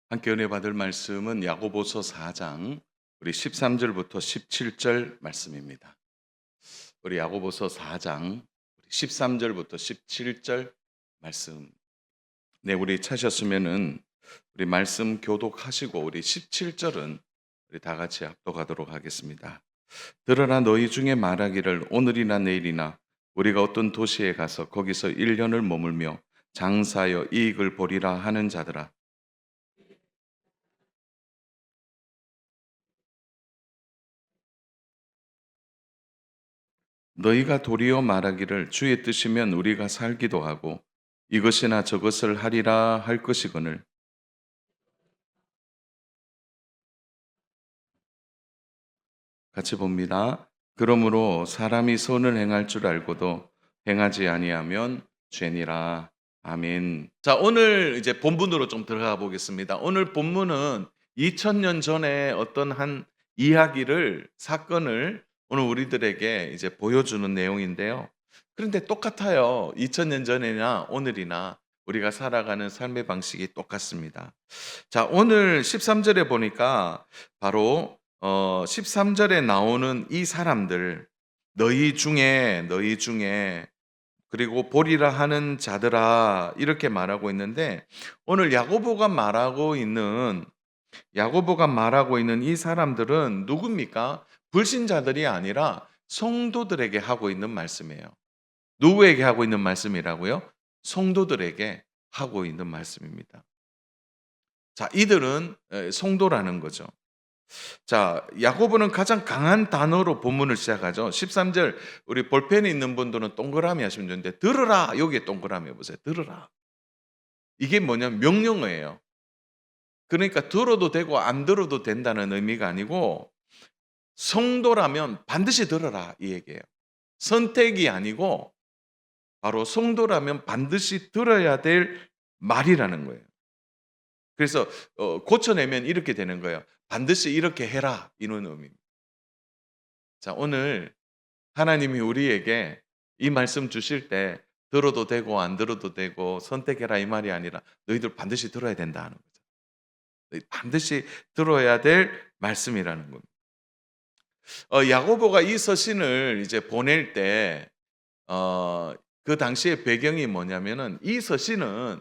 함께 은혜 받을 말씀은 야고보서 4장 우리 13절부터 17절 말씀입니다. 우리 야고보서 4장 13절부터 17절 말씀. 네, 우리 찾으셨으면은 우리 말씀 교독하시고 우리 17절은 우리 다 같이 합독하도록 하겠습니다. 들으라, 너희 중에 말하기를 오늘이나 내일이나 우리가 어떤 도시에 가서 거기서 1년을 머물며 장사하여 이익을 보리라 하는 자들아, 너희가 도리어 말하기를 주의 뜻이면 우리가 살기도 하고 이것이나 저것을 하리라 할 것이거늘, 같이 봅니다. 그러므로 사람이 선을 행할 줄 알고도 행하지 아니하면 죄니라. 아멘. 자, 오늘 이제 본문으로 좀 들어가 보겠습니다. 오늘 본문은 2000년 전에 어떤 한 이야기를, 사건을 오늘 우리들에게 이제 보여주는 내용인데요. 그런데 똑같아요. 2000년 전이나 오늘이나 우리가 살아가는 삶의 방식이 똑같습니다. 자, 오늘 13절에 보니까 바로 13절에 나오는 이 사람들, 너희 중에 그리고 보리라 하는 자들아, 이렇게 말하고 있는데, 오늘 야고보가 말하고 있는 이 사람들은 누굽니까? 불신자들이 아니라 성도들에게 하고 있는 말씀이에요. 누구에게 하고 있는 말씀이라고요? 성도들에게 하고 있는 말씀입니다. 자, 이들은 성도라는 거죠. 자, 야고보는 가장 강한 단어로 본문을 시작하죠. 13절, 우리 볼펜에 있는 분들은 동그라미 하시면 되는데, 들으라, 여기에 동그라미 해보세요. 들으라. 이게 뭐냐면 명령어예요. 그러니까 들어도 되고 안 들어도 된다는 의미가 아니고, 성도라면 반드시 들어라, 이 얘기예요. 선택이 아니고 바로 성도라면 반드시 들어야 될 말이라는 거예요. 그래서 고쳐내면 이렇게 되는 거예요. 반드시 이렇게 해라, 이런 의미입니다. 자, 오늘 하나님이 우리에게 이 말씀 주실 때 들어도 되고 안 들어도 되고 선택해라, 이 말이 아니라 너희들 반드시 들어야 된다 하는 거죠. 반드시 들어야 될 말씀이라는 겁니다. 야고보가 이 서신을 이제 보낼 때 그 당시의 배경이 뭐냐면은, 이 서신은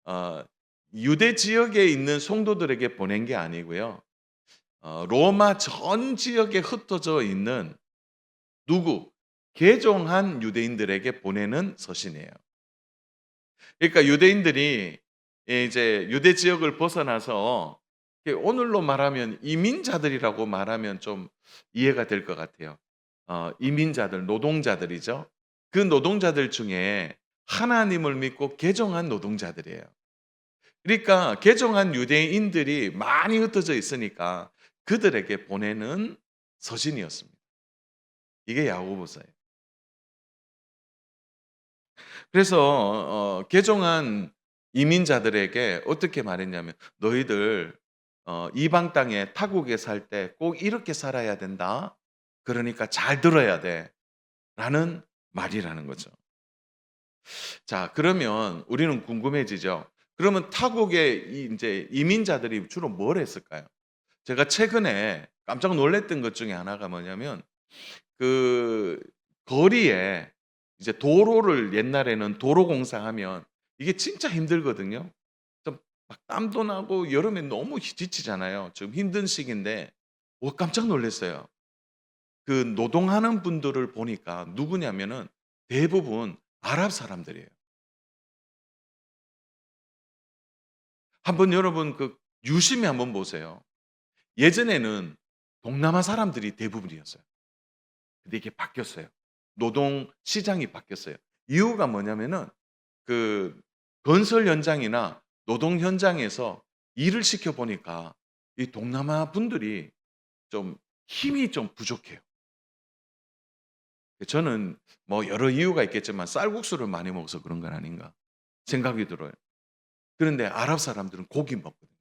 어 유대 지역에 있는 성도들에게 보낸 게 아니고요. 로마 전 지역에 흩어져 있는 개종한 유대인들에게 보내는 서신이에요. 그러니까 유대인들이 이제 유대 지역을 벗어나서 오늘로 말하면 이민자들이라고 말하면 좀 이해가 될 것 같아요. 이민자들, 노동자들이죠. 그 노동자들 중에 하나님을 믿고 개종한 노동자들이에요. 그러니까 개종한 유대인들이 많이 흩어져 있으니까 그들에게 보내는 서신이었습니다. 이게 야고보서예요. 그래서 개종한 이민자들에게 어떻게 말했냐면, 너희들 이방 땅에 타국에 살 때 꼭 이렇게 살아야 된다. 그러니까 잘 들어야 돼. 라는 말이라는 거죠. 자, 그러면 우리는 궁금해지죠. 그러면 타국의 이제 이민자들이 주로 뭘 했을까요? 제가 최근에 깜짝 놀랐던 것 중에 하나가 뭐냐면, 그 거리에 이제 도로를, 옛날에는 도로 공사하면 이게 진짜 힘들거든요. 좀 막 땀도 나고 여름에 너무 지치잖아요. 지금 힘든 시기인데 깜짝 놀랐어요. 그 노동하는 분들을 보니까 누구냐면은 대부분 아랍 사람들이에요. 한번 여러분 유심히 한번 보세요. 예전에는 동남아 사람들이 대부분이었어요. 근데 이게 바뀌었어요. 노동 시장이 바뀌었어요. 이유가 뭐냐면은 그 건설 현장이나 노동 현장에서 일을 시켜 보니까 이 동남아 분들이 좀 힘이 좀 부족해요. 저는 뭐 여러 이유가 있겠지만 쌀국수를 많이 먹어서 그런 건 아닌가 생각이 들어요. 그런데 아랍 사람들은 고기 먹거든요.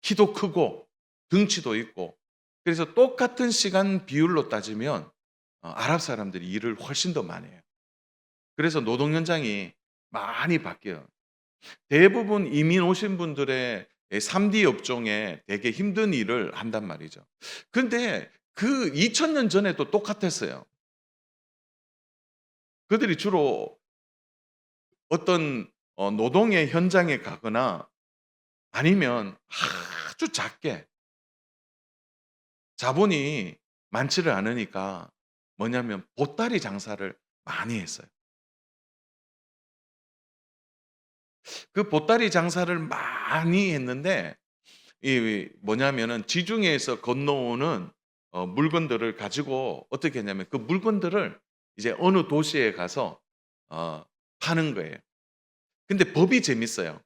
키도 크고 등치도 있고, 그래서 똑같은 시간 비율로 따지면 아랍 사람들이 일을 훨씬 더 많이 해요. 그래서 노동 현장이 많이 바뀌어요. 대부분 이민 오신 분들의 3D 업종에 되게 힘든 일을 한단 말이죠. 근데 그 2000년 전에도 똑같았어요. 그들이 주로 어떤 노동의 현장에 가거나 아니면 아주 작게 자본이 많지를 않으니까 뭐냐면 보따리 장사를 많이 했어요. 그 보따리 장사를 많이 했는데 이 뭐냐면은 지중해에서 건너오는 물건들을 가지고 어떻게 했냐면 그 물건들을 이제 어느 도시에 가서 어 파는 거예요. 근데 법이 재밌어요.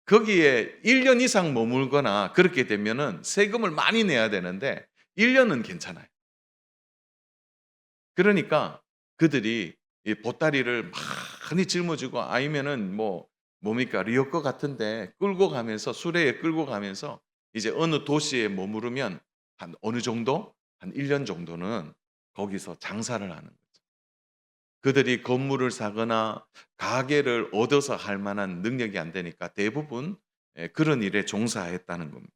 거기에 1년 이상 머물거나 그렇게 되면은 세금을 많이 내야 되는데 1 년은 괜찮아요. 그러니까 그들이 이 보따리를 많이 짊어지고 아니면은 뭐 뭡니까? 리어커 같은 데 끌고 가면서 수레에 끌고 가면서 이제 어느 도시에 머무르면 한 어느 정도 한 1년 정도는 거기서 장사를 하는 거죠. 그들이 건물을 사거나 가게를 얻어서 할 만한 능력이 안 되니까 대부분 그런 일에 종사했다는 겁니다.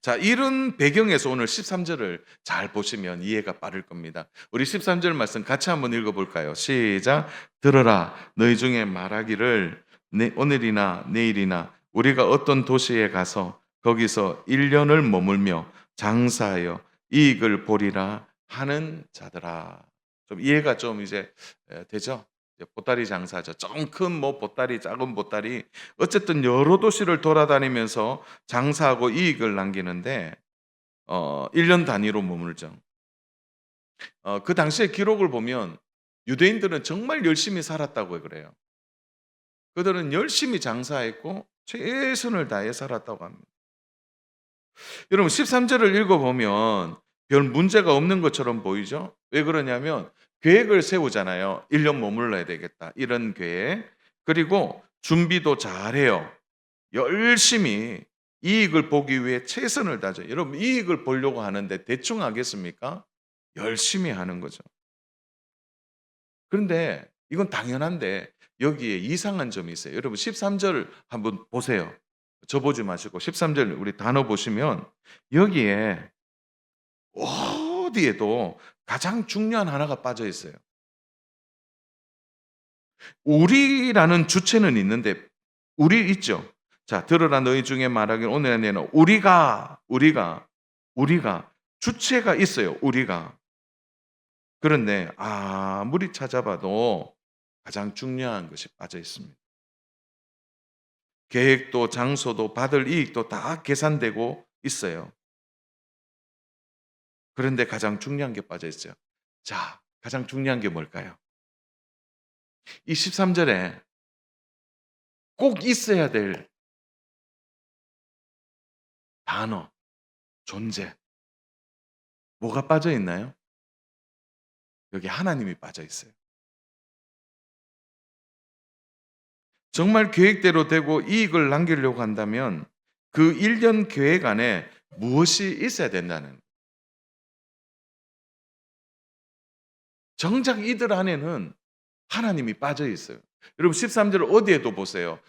자, 이런 배경에서 오늘 13 절을 잘 보시면 이해가 빠를 겁니다. 우리 13절 말씀 같이 한번 읽어 볼까요? 시작. 들어라. 너희 중에 말하기를 오늘이나 내일이나 우리가 어떤 도시에 가서 거기서 1 년을 머물며 장사하여 이익을 보리라 하는 자들아. 좀 이해가 좀 이제 되죠? 이제 보따리 장사죠. 좀 큰 뭐 보따리, 작은 보따리 어쨌든 여러 도시를 돌아다니면서 장사하고 이익을 남기는데 1년 단위로 머물죠. 그 당시의 기록을 보면 유대인들은 정말 열심히 살았다고 그래요. 그들은 열심히 장사했고 최선을 다해 살았다고 합니다. 여러분 13 절을 읽어 보면 별 문제가 없는 것처럼 보이죠? 왜 그러냐면 계획을 세우잖아요. 1년 머물러야 되겠다. 이런 계획. 그리고 준비도 잘해요. 열심히 이익을 보기 위해 최선을 다져요. 여러분 이익을 보려고 하는데 대충 하겠습니까? 열심히 하는 거죠. 그런데 이건 당연한데 여기에 이상한 점이 있어요. 여러분 13절 한번 보세요. 저 보지 마시고 13절 우리 단어 보시면 여기에 어디에도 가장 중요한 하나가 빠져 있어요. 우리라는 주체는 있는데 우리 있죠. 자, 들으라 너희 중에 말하길 오늘 내는 우리가 주체가 있어요. 우리가. 그런데 아무리 찾아봐도 가장 중요한 것이 빠져 있습니다. 계획도 장소도 받을 이익도 다 계산되고 있어요. 그런데 가장 중요한 게 빠져 있어요. 자, 가장 중요한 게 뭘까요? 이 13 절에 꼭 있어야 될 단어, 존재. 뭐가 빠져 있나요? 여기 하나님이 빠져 있어요. 정말 계획대로 되고 이익을 남기려고 한다면 그 1년 계획 안에 무엇이 있어야 된다는 정작 이들 안에는 하나님이 빠져 있어요. 여러분 13 절을 어디에도 보세요.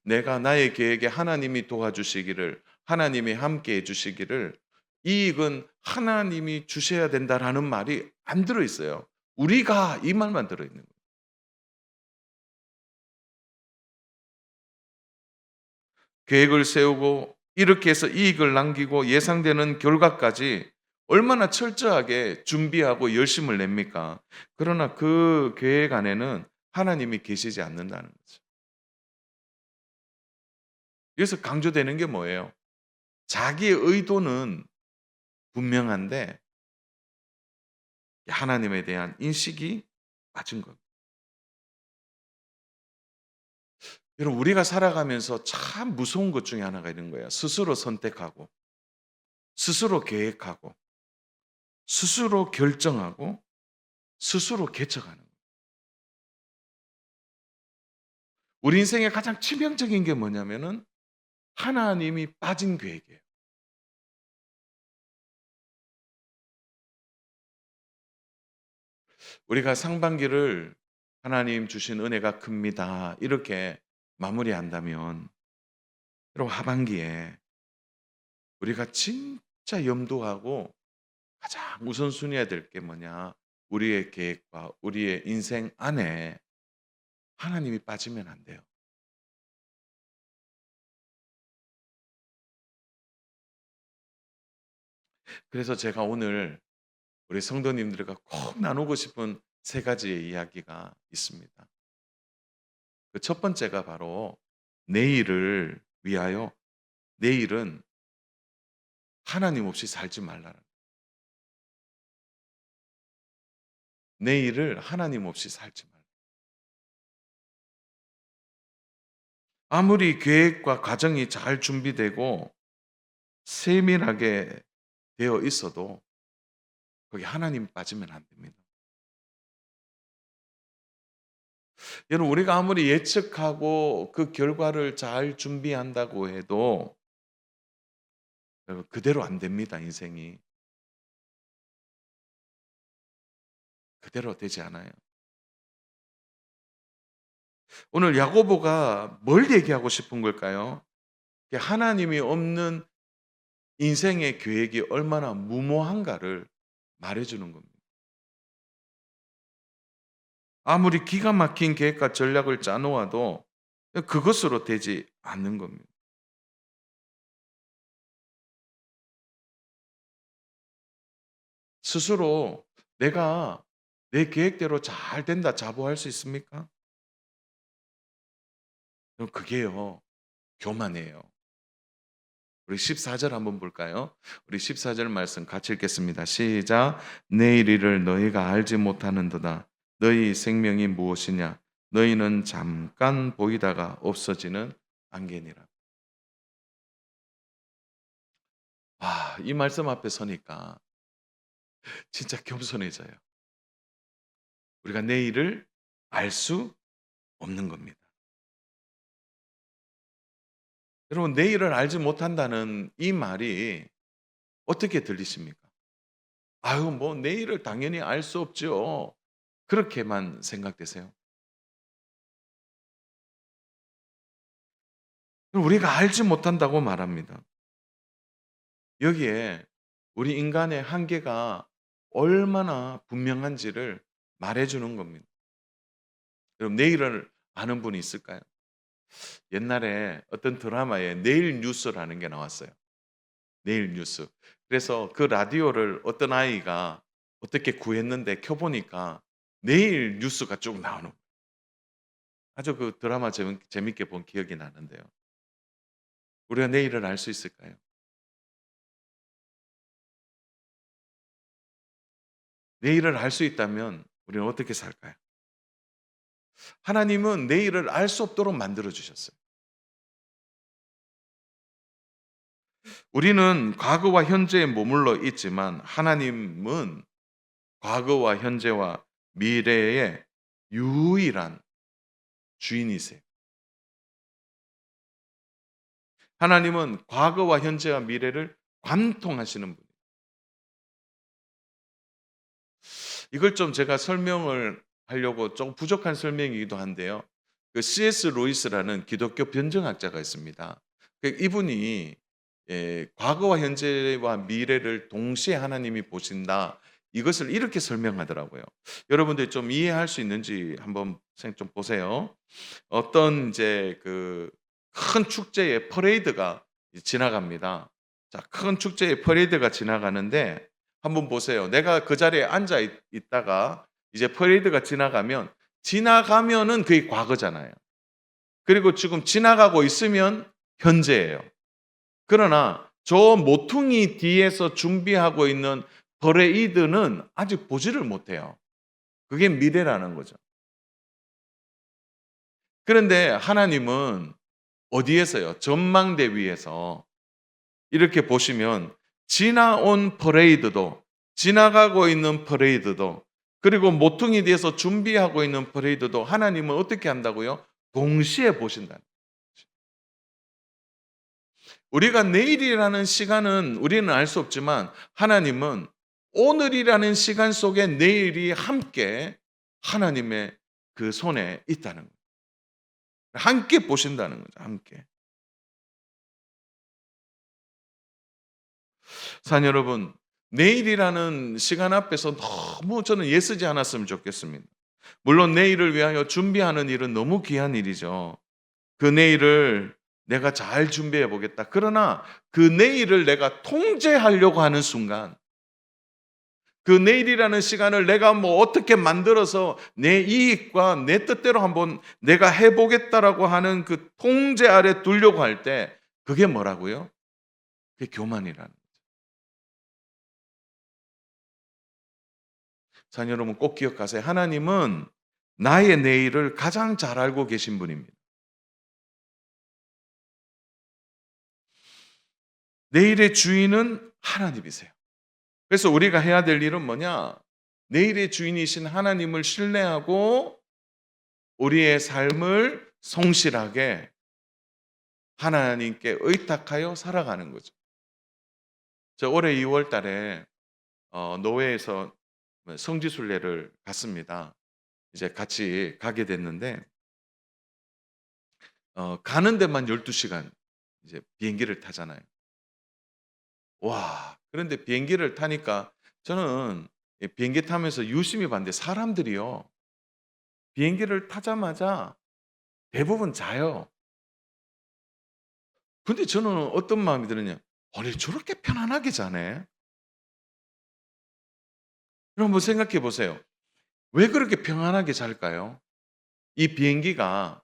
내가 나의 계획에 하나님이 도와주시기를 하나님이 함께 해 주시기를 이익은 하나님이 주셔야 된다라는 말이 안 들어 있어요. 우리가 이 말만 들어 있는 거예요. 계획을 세우고 이렇게 해서 이익을 남기고 예상되는 결과까지 얼마나 철저하게 준비하고 열심을 냅니까? 그러나 그 계획 안에는 하나님이 계시지 않는다는 거죠. 그래서 강조되는 게 뭐예요? 자기의 의도는 분명한데 하나님에 대한 인식이 맞은 것. 여러분 우리가 살아가면서 참 무서운 것 중에 하나가 있는 거예요. 스스로 선택하고 스스로 계획하고 스스로 결정하고 스스로 개척하는 거예요. 우리 인생의 가장 치명적인 게 뭐냐면은 하나님이 빠진 계획이에요. 우리가 상반기를 "하나님 주신 은혜가 큽니다." 이렇게 마무리한다면 여러분 하반기에 우리가 진짜 염두하고 가장 우선순위해야 될 게 뭐냐? 우리의 계획과 우리의 인생 안에 하나님이 빠지면 안 돼요. 그래서 제가 오늘 우리 성도님들과 꼭 나누고 싶은 세 가지의 이야기가 있습니다. 그 첫 번째가 바로 내일을 위하여 내일은 하나님 없이 살지 말라는 내일을 하나님 없이 살지 말라. 아무리 계획과 과정이 잘 준비되고 세밀하게 되어 있어도 거기 하나님 빠지면 안 됩니다. 여러분 우리가 아무리 예측하고 그 결과를 잘 준비한다고 해도 여러분 그대로 안 됩니다. 인생이 그대로 되지 않아요. 오늘 야고보가 뭘 얘기하고 싶은 걸까요? 하나님이 없는 인생의 계획이 얼마나 무모한가를 말해주는 겁니다. 아무리 기가 막힌 계획과 전략을 짜놓아도 그것으로 되지 않는 겁니다. 스스로 내가 내 계획대로 잘 된다 자부할 수 있습니까? 그럼 그게요, 교만이에요. 우리 14절 한번 볼까요? 우리 14절 말씀 같이 읽겠습니다. 시작. 내일 일을 너희가 알지 못하는도다. 너희 생명이 무엇이냐? 너희는 잠깐 보이다가 없어지는 안개니라. 이 말씀 앞에 서니까 진짜 겸손해져요. 우리가 내일을 알 수 없는 겁니다. 여러분, 내일을 알지 못한다는 이 말이 어떻게 들리십니까? 아유, 뭐, 내일을 당연히 알 수 없죠. 그렇게만 생각되세요? 우리가 알지 못한다고 말합니다. 여기에 우리 인간의 한계가 얼마나 분명한지를 말해주는 겁니다. 여러분, 내일을 아는 분이 있을까요? 옛날에 어떤 드라마에 내일 뉴스라는 게 나왔어요. 내일 뉴스. 그래서 그 라디오를 어떤 아이가 어떻게 구했는데 켜보니까 내일 뉴스가 쭉 나오는 거예요. 아주 그 드라마 재밌게 본 기억이 나는데요. 우리가 내일을 알 수 있을까요? 내일을 알 수 있다면 우리는 어떻게 살까요? 하나님은 내일을 알 수 없도록 만들어 주셨어요. 우리는 과거와 현재에 머물러 있지만 하나님은 과거와 현재와 미래의 유일한 주인이세요. 하나님은 과거와 현재와 미래를 관통하시는 분이에요. 이걸 좀 제가 설명을 하려고 좀 부족한 설명이기도 한데요. 그 C.S. 루이스라는 기독교 변증학자가 있습니다. 이분이 과거와 현재와 미래를 동시에 하나님이 보신다. 이것을 이렇게 설명하더라고요. 여러분들이 좀 이해할 수 있는지 한번 좀 보세요. 어떤 이제 그 큰 축제의 퍼레이드가 지나갑니다. 자, 큰 축제의 퍼레이드가 지나가는데 한번 보세요. 내가 그 자리에 앉아 있다가 이제 퍼레이드가 지나가면은 그게 과거잖아요. 그리고 지금 지나가고 있으면 현재예요. 그러나 저 모퉁이 뒤에서 준비하고 있는 퍼레이드는 아직 보지를 못해요. 그게 미래라는 거죠. 그런데 하나님은 어디에서요? 전망대 위에서 이렇게 보시면 지나온 퍼레이드도 지나가고 있는 퍼레이드도 그리고 모퉁이 뒤에서 준비하고 있는 퍼레이드도 하나님은 어떻게 한다고요? 동시에 보신다는 거죠. 우리가 내일이라는 시간은 우리는 알 수 없지만 하나님은 오늘이라는 시간 속에 내일이 함께 하나님의 그 손에 있다는 거예요. 함께 보신다는 거죠, 함께. 사는 여러분, 내일이라는 시간 앞에서 너무 저는 애쓰지 않았으면 좋겠습니다. 물론 내일을 위하여 준비하는 일은 너무 귀한 일이죠. 그 내일을 내가 잘 준비해 보겠다. 그러나 그 내일을 내가 통제하려고 하는 순간, 그 내일이라는 시간을 내가 뭐 어떻게 만들어서 내 이익과 내 뜻대로 한번 내가 해 보겠다라고 하는 그 통제 아래 두려고 할 때 그게 뭐라고요? 그게 교만이라는. 자녀 여러분 꼭 기억하세요. 하나님은 나의 내일을 가장 잘 알고 계신 분입니다. 내일의 주인은 하나님이세요. 그래서 우리가 해야 될 일은 뭐냐? 내일의 주인이신 하나님을 신뢰하고 우리의 삶을 성실하게 하나님께 의탁하여 살아가는 거죠. 저 올해 2월 달에 노회에서 성지순례를 갔습니다. 이제 같이 가게 됐는데 가는 데만 12시간 이제 비행기를 타잖아요. 와, 그런데 비행기를 타니까 저는 비행기 타면서 유심히 봤는데 사람들이요. 비행기를 타자마자 대부분 자요. 근데 저는 어떤 마음이 드느냐. 아니, 저렇게 편안하게 자네. 그럼 한번 생각해 보세요. 왜 그렇게 평안하게 잘까요? 이 비행기가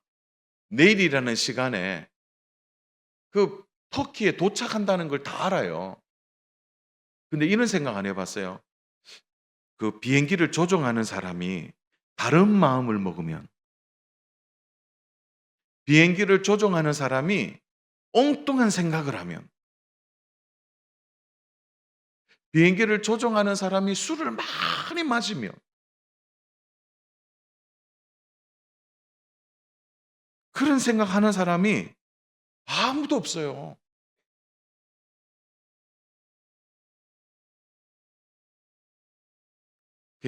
내일이라는 시간에 그 터키에 도착한다는 걸 다 알아요. 근데 이런 생각 안 해봤어요. 그 비행기를 조종하는 사람이 다른 마음을 먹으면, 비행기를 조종하는 사람이 엉뚱한 생각을 하면, 비행기를 조종하는 사람이 술을 많이 마시면, 그런 생각하는 사람이 아무도 없어요.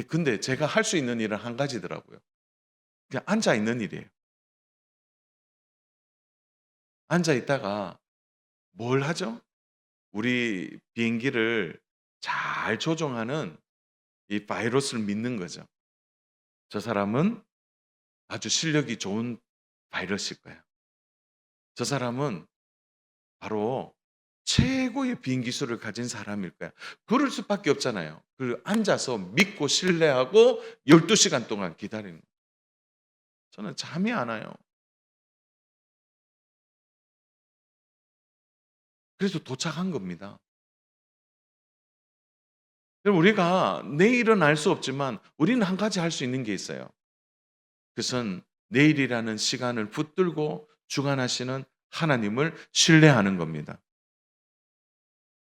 근데 제가 할 수 있는 일은 한 가지더라고요. 그냥 앉아 있는 일이에요. 앉아 있다가 뭘 하죠? 우리 비행기를 잘 조종하는 이 바이러스를 믿는 거죠. 저 사람은 아주 실력이 좋은 바이러스일 거야. 저 사람은 바로 최고의 비행 기술을 가진 사람일 거야. 그럴 수밖에 없잖아요. 그 앉아서 믿고 신뢰하고 12시간 동안 기다리는 거예요. 저는 잠이 안 와요. 그래서 도착한 겁니다. 그럼 우리가 내일은 알 수 없지만 우리는 한 가지 할 수 있는 게 있어요. 그것은 내일이라는 시간을 붙들고 주관하시는 하나님을 신뢰하는 겁니다.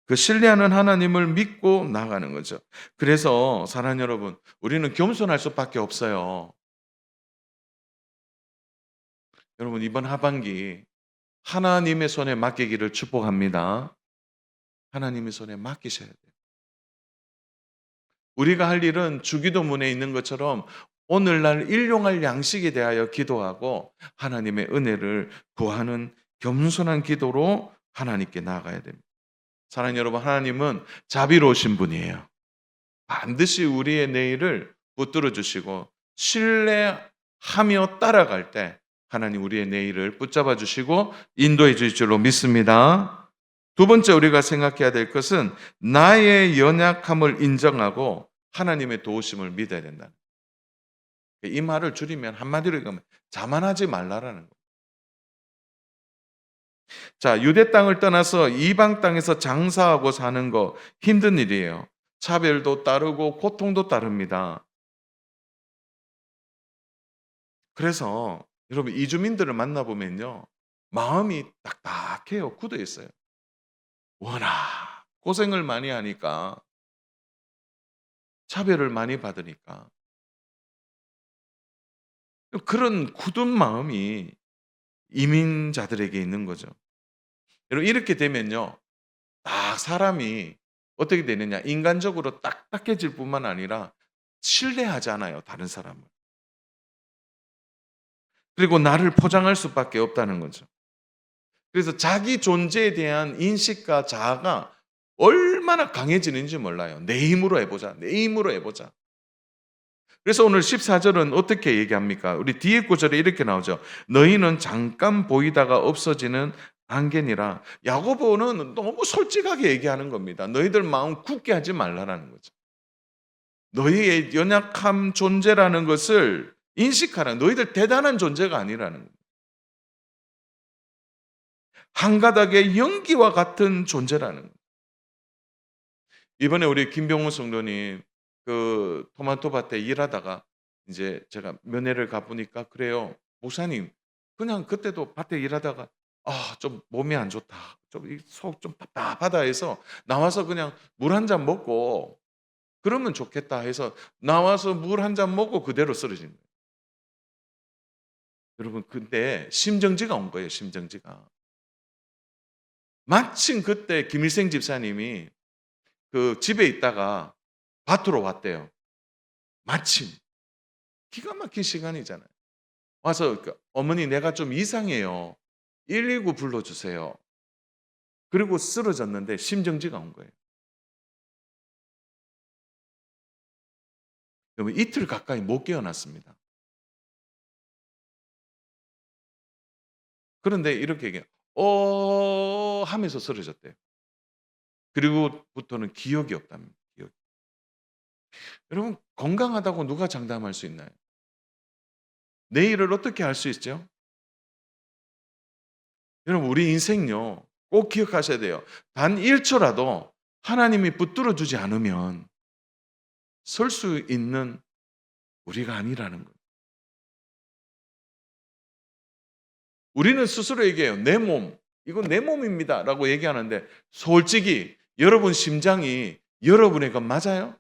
그 신뢰하는 하나님을 믿고 나가는 거죠. 그래서 사랑하는 여러분, 우리는 겸손할 수밖에 없어요. 여러분 이번 하반기 하나님의 손에 맡기기를 축복합니다. 하나님의 손에 맡기셔야 돼요. 우리가 할 일은 주기도문에 있는 것처럼 오늘날 일용할 양식에 대하여 기도하고 하나님의 은혜를 구하는 겸손한 기도로 하나님께 나아가야 됩니다. 사랑하는 여러분, 하나님은 자비로우신 분이에요. 반드시 우리의 내일을 붙들어 주시고 신뢰하며 따라갈 때 하나님 우리의 내일을 붙잡아 주시고 인도해 주실 줄로 믿습니다. 두 번째 우리가 생각해야 될 것은 나의 연약함을 인정하고 하나님의 도우심을 믿어야 된다. 이 말을 줄이면 한마디로 얘기하면 자만하지 말라라는 거예요. 자, 유대 땅을 떠나서 이방 땅에서 장사하고 사는 거 힘든 일이에요. 차별도 따르고 고통도 따릅니다. 그래서 여러분 이주민들을 만나보면요. 마음이 딱딱해요. 굳어 있어요. 워낙 고생을 많이 하니까 차별을 많이 받으니까 그런 굳은 마음이 이민자들에게 있는 거죠. 여러분 이렇게 되면요. 딱 사람이 어떻게 되느냐? 인간적으로 딱딱해질 뿐만 아니라 신뢰하지 않아요, 다른 사람을. 그리고 나를 포장할 수밖에 없다는 거죠. 그래서 자기 존재에 대한 인식과 자아가 얼마나 강해지는지 몰라요. 내 힘으로 해 보자. 내 힘으로 해 보자. 그래서 오늘 14절은 어떻게 얘기합니까? 우리 뒤에 구절에 이렇게 나오죠. 너희는 잠깐 보이다가 없어지는 안개니라. 야고보는 너무 솔직하게 얘기하는 겁니다. 너희들 마음 굳게 하지 말라라는 거죠. 너희의 연약한 존재라는 것을 인식하라. 너희들 대단한 존재가 아니라는 거예요. 한 가닥의 연기와 같은 존재라는 거예요. 이번에 우리 김병호 성도님 그 토마토 밭에 일하다가 이제 제가 면회를 가 보니까 그래요. 목사님, 그냥 그때도 밭에 일하다가 좀 몸이 안 좋다. 좀 속 좀 답답하다 해서 나와서 그냥 물 한 잔 먹고 그러면 좋겠다 해서 나와서 물 한 잔 먹고 그대로 쓰러진 거예요. 여러분, 근데 심정지가 온 거예요, 심정지가. 마침 그때 김일생 집사님이 그 집에 있다가 밭으로 왔대요. 마침. 기가 막힌 시간이잖아요. 와서 "어머니 내가 좀 이상해요. 119 불러 주세요." 그리고 쓰러졌는데 심정지가 온 거예요. 여러분, 이틀 가까이 못 깨어났습니다. 그런데 이렇게 얘기해요. 하면서 쓰러졌대요. 그리고부터는 기억이 없답니다. 기억이. 여러분, 건강하다고 누가 장담할 수 있나요? 내일을 어떻게 알 수 있죠? 여러분, 우리 인생요, 꼭 기억하셔야 돼요. 단 1초라도 하나님이 붙들어 주지 않으면 설 수 있는 우리가 아니라는 거예요. 우리는 스스로 얘기해요. 내 몸, 이건 내 몸입니다라고 얘기하는데 솔직히 여러분 심장이 여러분의 것 맞아요?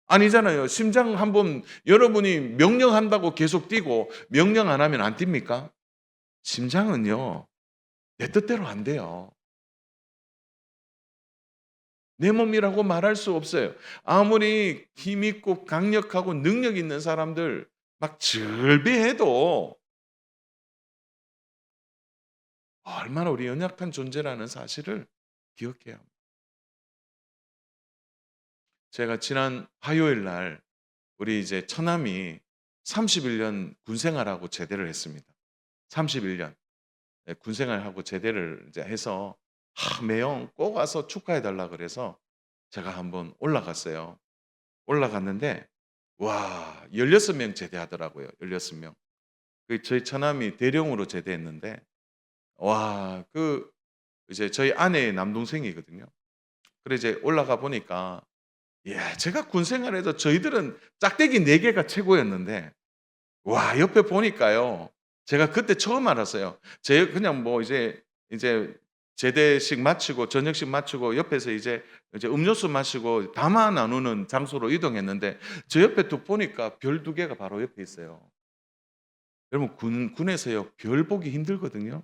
아니잖아요. 심장 한번 여러분이 명령한다고 계속 뛰고 명령 안 하면 안 뜁니까? 심장은요, 내 뜻대로 안 돼요. 내 몸이라고 말할 수 없어요. 아무리 힘 있고 강력하고 능력 있는 사람들 막 즐비해도 얼마나 우리 연약한 존재라는 사실을 기억해야 합니다. 제가 지난 화요일 날 우리 이제 처남이 31년 군 생활하고 제대를 했습니다. 31년 군 생활하고 제대를 이제 해서 매형 꼭 와서 축하해 달라 그래서 제가 한번 올라갔어요. 올라갔는데 와, 16명 제대하더라고요. 16명. 그 저희 처남이 대령으로 제대했는데 와, 그 이제 저희 아내의 남동생이거든요. 그래 이제 올라가 보니까 제가 군 생활에서 저희들은 짝대기 4 개가 최고였는데 와, 옆에 보니까요. 제가 그때 처음 알았어요. 그냥 뭐 이제 제대식 마치고 저녁식 마치고 옆에서 이제 음료수 마시고 담아 나누는 장소로 이동했는데 저 옆에 또 보니까 별 2 개가 바로 옆에 있어요. 여러분, 군에서요, 별 보기 힘들거든요.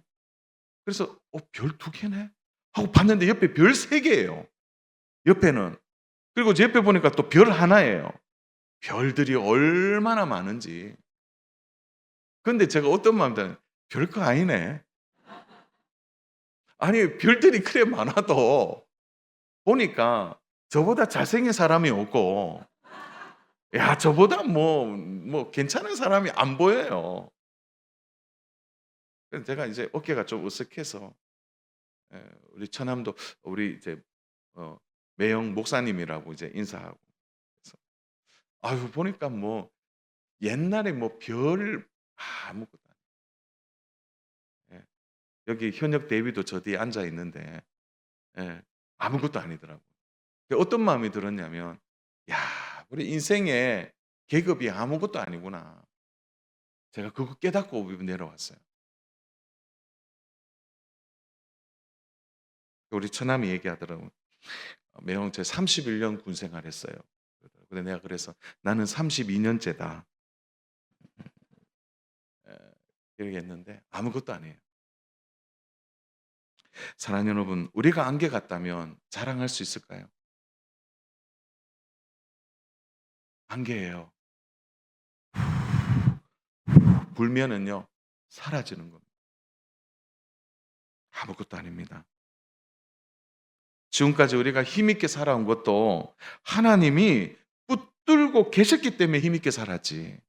그래서 별 2 개네 하고 봤는데 옆에 별 3 개예요. 옆에는. 그리고 제 옆에 보니까 또 별 1 예요. 별들이 얼마나 많은지. 근데 제가 어떤 마음이 드냐면 '별거 아니네.' 아니, 별들이 그래 많아도 보니까 저보다 잘생긴 사람이 없고 저보다 뭐 괜찮은 사람이 안 보여요. 그래서 제가 이제 어깨가 좀 으쓱해서 우리 처남도 우리 이제 어 매형 목사님이라고 이제 인사하고 그래서 보니까 뭐 옛날에 뭐 별 아무것도 아니에요. 예. 여기 현역 대위도 저 뒤에 앉아 있는데 아무것도 아니더라고요. 어떤 마음이 들었냐면 '야, 우리 인생에 계급이 아무것도 아니구나.' 제가 그거 깨닫고 내려왔어요. 우리 처남이 얘기하더라고요. "매형 제 31년 군 생활했어요." 그러더라고요. 근데 내가 그래서 "나는 32년째다." 예. 이렇게 했는데 아무것도 아니에요. 사랑하는 여러분, 우리가 안개 같다면 자랑할 수 있을까요? 안개예요. 불면은요, 사라지는 겁니다. 아무것도 아닙니다. 지금까지 우리가 힘있게 살아온 것도 하나님이 붙들고 계셨기 때문에 힘있게 살았지,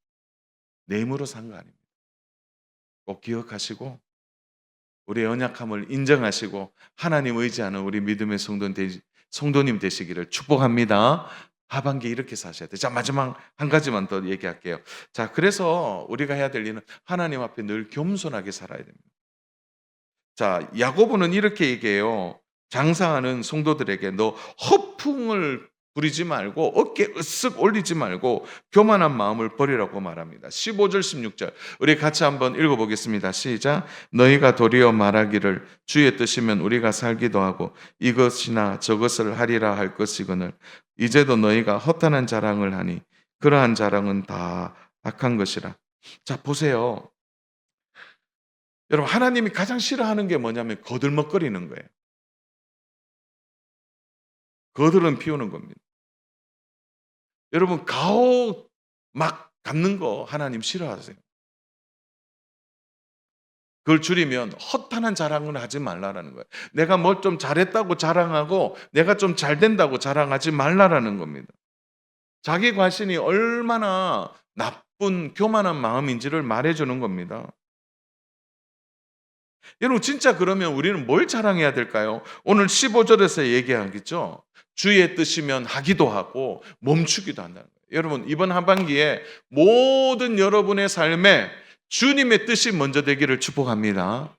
내 힘으로 산 거 아닙니다. 꼭 기억하시고 우리의 연약함을 인정하시고 하나님 의지하는 우리 믿음의 성도님 되시기를 축복합니다. 하반기 이렇게 사셔야 돼요. 자, 마지막 한 가지만 더 얘기할게요. 자, 그래서 우리가 해야 될 일은 하나님 앞에 늘 겸손하게 살아야 됩니다. 자, 야고보는 이렇게 얘기해요. 장사하는 성도들에게 너 허풍을 부리지 말고 어깨 으쓱 올리지 말고 교만한 마음을 버리라고 말합니다. 15절 16절 우리 같이 한번 읽어보겠습니다. 시작. 너희가 도리어 말하기를 주의 뜻이면 우리가 살기도 하고 이것이나 저것을 하리라 할 것이거늘 이제도 너희가 허탄한 자랑을 하니 그러한 자랑은 다 악한 것이라. 자, 보세요. 여러분, 하나님이 가장 싫어하는 게 뭐냐면 거들먹거리는 거예요. 거들은 피우는 겁니다. 여러분, 가오 막 갖는 거 하나님 싫어하세요. 그걸 줄이면 허탄한 자랑을 하지 말라라는 거예요. 내가 뭘 좀 잘했다고 자랑하고 내가 좀 잘 된다고 자랑하지 말라라는 겁니다. 자기 과신이 얼마나 나쁜 교만한 마음인지를 말해주는 겁니다. 여러분, 진짜 그러면 우리는 뭘 자랑해야 될까요? 오늘 15절에서 얘기하겠죠. 주의 뜻이면 하기도 하고 멈추기도 한다는 거예요. 여러분, 이번 하반기에 모든 여러분의 삶에 주님의 뜻이 먼저 되기를 축복합니다.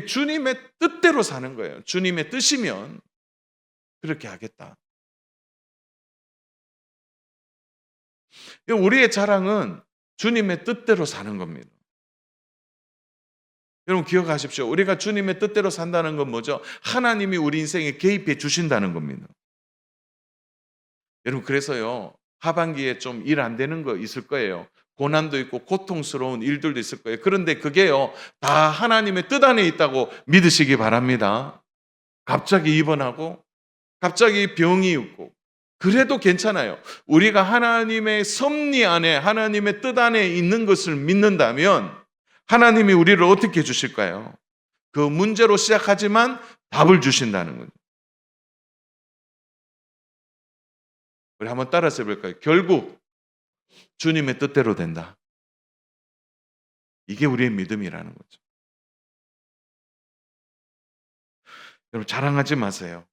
주님의 뜻대로 사는 거예요. 주님의 뜻이면 그렇게 하겠다. 우리의 자랑은 주님의 뜻대로 사는 겁니다. 여러분, 기억하십시오. 우리가 주님의 뜻대로 산다는 건 뭐죠? 하나님이 우리 인생에 개입해 주신다는 겁니다. 여러분, 그래서요, 하반기에 좀 일 안 되는 거 있을 거예요. 고난도 있고 고통스러운 일들도 있을 거예요. 그런데 그게요, 다 하나님의 뜻 안에 있다고 믿으시기 바랍니다. 갑자기 입원하고 갑자기 병이 있고 그래도 괜찮아요. 우리가 하나님의 섭리 안에, 하나님의 뜻 안에 있는 것을 믿는다면 하나님이 우리를 어떻게 해주실까요? 그 문제로 시작하지만 답을 주신다는 거죠. 우리 한번 따라서 해볼까요? 결국 주님의 뜻대로 된다. 이게 우리의 믿음이라는 거죠. 여러분, 자랑하지 마세요.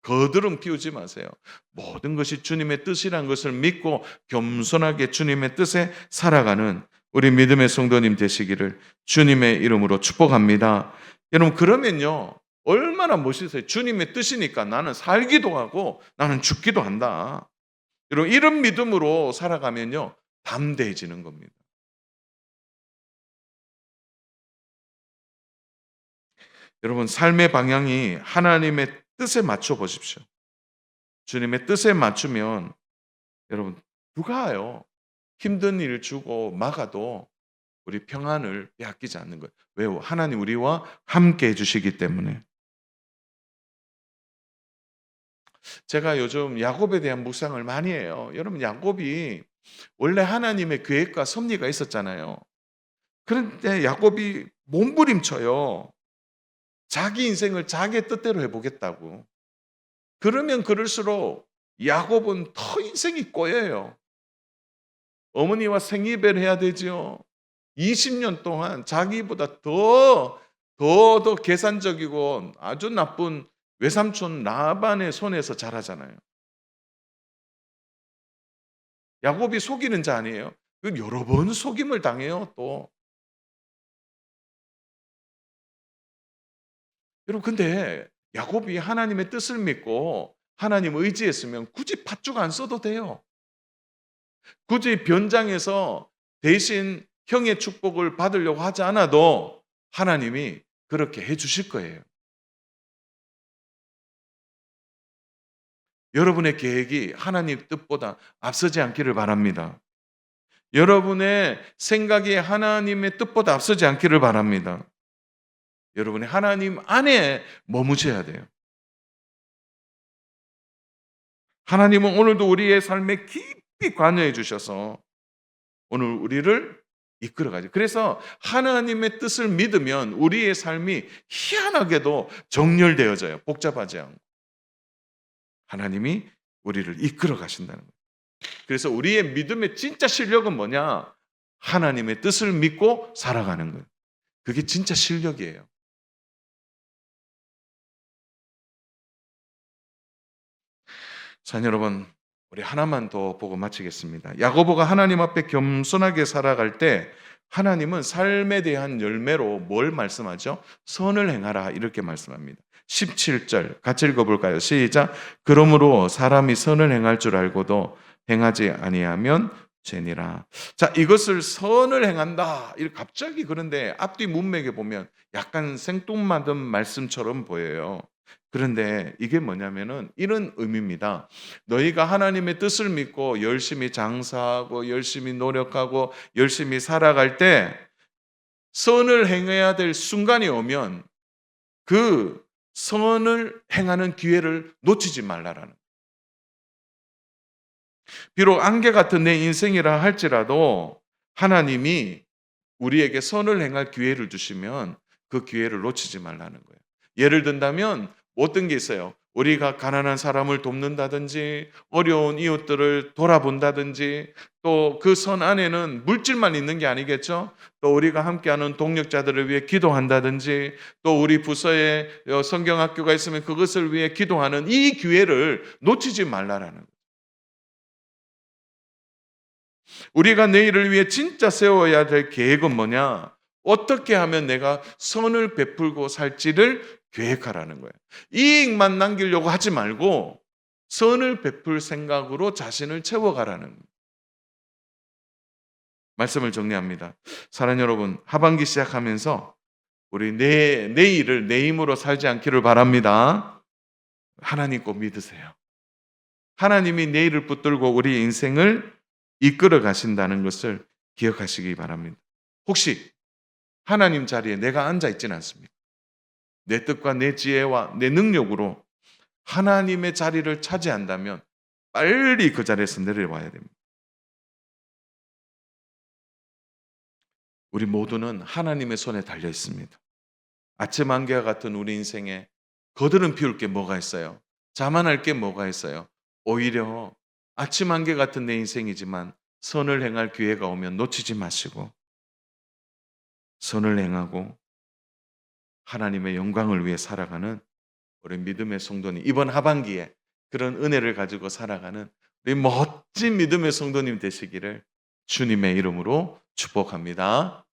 거드름 피우지 마세요. 모든 것이 주님의 뜻이라는 것을 믿고 겸손하게 주님의 뜻에 살아가는 우리 믿음의 성도님 되시기를 주님의 이름으로 축복합니다. 여러분, 그러면요, 얼마나 멋있어요. 주님의 뜻이니까 나는 살기도 하고 나는 죽기도 한다. 여러분, 이런 믿음으로 살아가면요, 담대해지는 겁니다. 여러분, 삶의 방향이 하나님의 뜻에 맞춰 보십시오. 주님의 뜻에 맞추면 여러분, 누가요, 힘든 일 주고 막아도 우리 평안을 빼앗기지 않는 거예요. 왜요? 하나님 우리와 함께 해주시기 때문에. 제가 요즘 야곱에 대한 묵상을 많이 해요. 여러분, 야곱이 원래 하나님의 계획과 섭리가 있었잖아요. 그런데 야곱이 몸부림쳐요. 자기 인생을 자기 뜻대로 해보겠다고. 그러면 그럴수록 야곱은 더 인생이 꼬여요. 어머니와 생이별 해야 되죠. 20년 동안 자기보다 더 계산적이고 아주 나쁜 외삼촌 라반의 손에서 자라잖아요. 야곱이 속이는 자 아니에요? 그 여러 번 속임을 당해요, 또. 여러분, 근데 야곱이 하나님의 뜻을 믿고 하나님 의지했으면 굳이 팥죽 안 써도 돼요. 굳이 변장해서 대신 형의 축복을 받으려고 하지 않아도 하나님이 그렇게 해 주실 거예요. 여러분의 계획이 하나님 뜻보다 앞서지 않기를 바랍니다. 여러분의 생각이 하나님의 뜻보다 앞서지 않기를 바랍니다. 여러분이 하나님 안에 머무셔야 돼요. 하나님은 오늘도 우리의 삶에 깊이 관여해 주셔서 오늘 우리를 이끌어가죠. 그래서 하나님의 뜻을 믿으면 우리의 삶이 희한하게도 정렬되어져요. 복잡하지 않고. 하나님이 우리를 이끌어 가신다는 거예요. 그래서 우리의 믿음의 진짜 실력은 뭐냐? 하나님의 뜻을 믿고 살아가는 거예요. 그게 진짜 실력이에요. 자녀 여러분, 우리 하나만 더 보고 마치겠습니다. 야고보가 하나님 앞에 겸손하게 살아갈 때 하나님은 삶에 대한 열매로 뭘 말씀하죠? 선을 행하라 이렇게 말씀합니다. 17절 같이 읽어볼까요? 시작. 그러므로 사람이 선을 행할 줄 알고도 행하지 아니하면 죄니라. 자, 이것을 선을 행한다. 이렇게 갑자기 그런데 앞뒤 문맥에 보면 약간 생뚱맞은 말씀처럼 보여요. 그런데 이게 뭐냐면은 이런 의미입니다. 너희가 하나님의 뜻을 믿고 열심히 장사하고 열심히 노력하고 열심히 살아갈 때 선을 행해야 될 순간이 오면 그 선을 행하는 기회를 놓치지 말라라는. 비록 안개 같은 내 인생이라 할지라도 하나님이 우리에게 선을 행할 기회를 주시면 그 기회를 놓치지 말라는 거예요. 예를 든다면 어떤 게 있어요? 우리가 가난한 사람을 돕는다든지 어려운 이웃들을 돌아본다든지 또 그 선 안에는 물질만 있는 게 아니겠죠? 또 우리가 함께하는 동력자들을 위해 기도한다든지 또 우리 부서에 성경학교가 있으면 그것을 위해 기도하는 이 기회를 놓치지 말라라는 거예요. 우리가 내일을 위해 진짜 세워야 될 계획은 뭐냐? 어떻게 하면 내가 선을 베풀고 살지를 계획하라는 거예요. 이익만 남기려고 하지 말고 선을 베풀 생각으로 자신을 채워가라는 거예요. 말씀을 정리합니다. 사랑하는 여러분, 하반기 시작하면서 우리 내일을 내 힘으로 살지 않기를 바랍니다. 하나님 꼭 믿으세요. 하나님이 내일을 붙들고 우리 인생을 이끌어 가신다는 것을 기억하시기 바랍니다. 혹시 하나님 자리에 내가 앉아 있지는 않습니까? 내 뜻과 내 지혜와 내 능력으로 하나님의 자리를 차지한다면 빨리 그 자리에서 내려와야 됩니다. 우리 모두는 하나님의 손에 달려 있습니다. 아침 안개와 같은 우리 인생에 거드름 피울 게 뭐가 있어요? 자만할 게 뭐가 있어요? 오히려 아침 안개 같은 내 인생이지만 선을 행할 기회가 오면 놓치지 마시고 선을 행하고 하나님의 영광을 위해 살아가는 우리 믿음의 성도님, 이번 하반기에 그런 은혜를 가지고 살아가는 우리 멋진 믿음의 성도님 되시기를 주님의 이름으로 축복합니다.